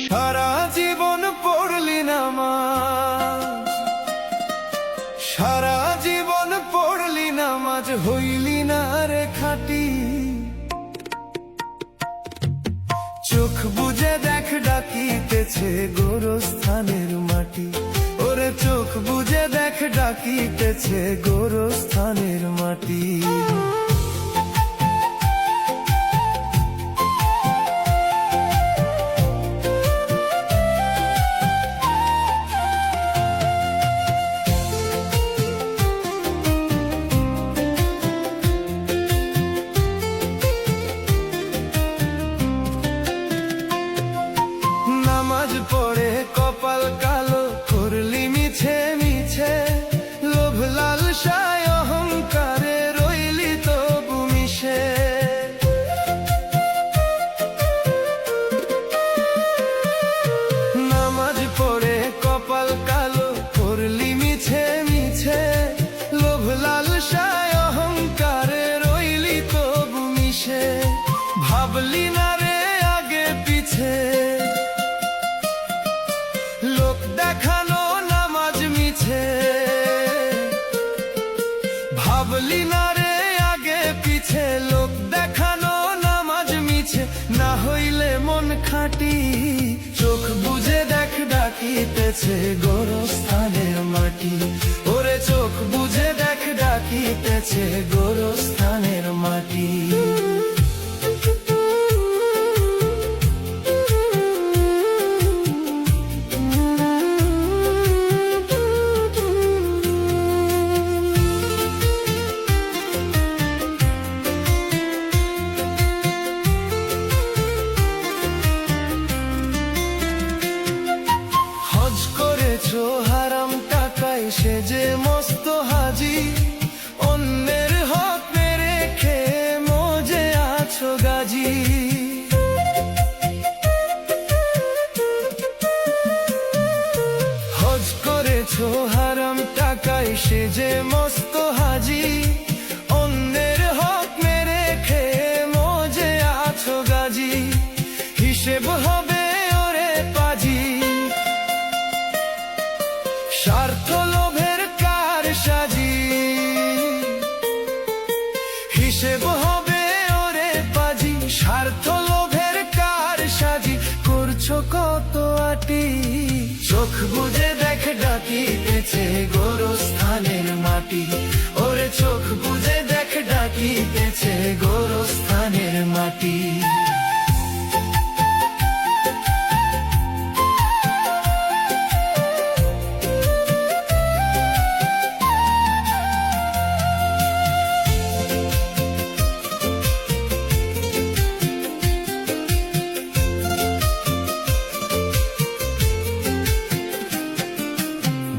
সারা জীবন পড়লি নামাজ, সারা জীবন পড়লি নামাজ, হইলি না রে খাঁটি। চোখ বুজে দেখ ডাকিতেছে গোরস্থানের মাটি, ওরে চোখ বুজে দেখ ডাকিতেছে গোরস্থানের মাটি। নামাজ পড়ে কপাল কালো করলি মিছে মিছে, লোভ লালসায় অহংকারে রইলি তবু মিশে। নামাজ পড়ে কপাল কালো করলি মিছে মিছে, লোভ লালসায় অহংকারে রইলি তবু মিশে। ভাবলি না রে আগে পিছে, লোক দেখানো নামাজ মিছে। ভাবলি না রে আগে পিছে, লোক দেখানো নামাজ মিছে। না হইলে মন খাঁটি, চোখ বুজে দেখ ডাকিতেছে গোরস্থানের মাটি, ওরে চোখ বুজে দেখ ডাকিতেছে গোরস্থানের মাটি। হারাম টাকায় সেজে মস্ত হাজি, অন্যের হক মেরে খেয়ে মজে আছো গাজি। হজ করেছো হারাম টাকায় সেজে মস্ত হাজি, অন্যের হক মেরে খেয়ে মজে আছো গাজি। হিসেব হবে ওরে পাজি, স্বার্থ লোভের কার সাজি। হিসেব হবে ওরে পাজি, স্বার্থ লোভের কার সাজি। করছো কত আটি, চোখ বুজে দেখ ডাকিতেছে গোরস্থানের মাটি, ওরে চোখ বুজে দেখ ডাকিতেছে গোরস্থানের মাটি।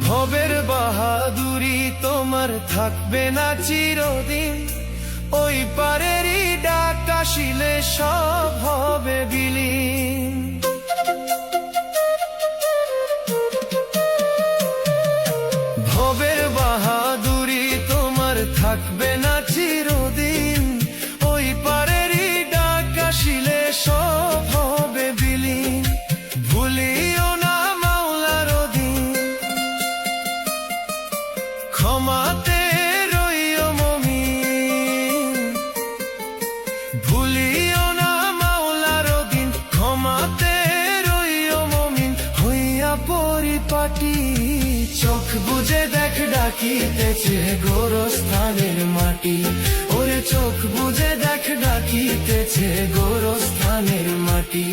ভবের বাহাদুরি তোমার থাকবে না চিরদিন, ওই পারেরই ডাক আসিলে সব হবে বিলীন। ভবের বাহাদুরি তোমার থাকবে না চিরদিন, ওই পারেরই ডাক আসিলে সব হবে বিলীন। ভুলিও না মাওলার দিন, ক্ষমাতে রইও মুমিন। ভুলিও না মাওলার দিন, ক্ষমাতে রইও মুমিন। হইয়া পরিপাটি, চোখ বুজে দেখ ডাকিতেছে গোরস্থানের মাটি, ওরে চোখ বুজে দেখ ডাকিতেছে গোরস্থানের মাটি,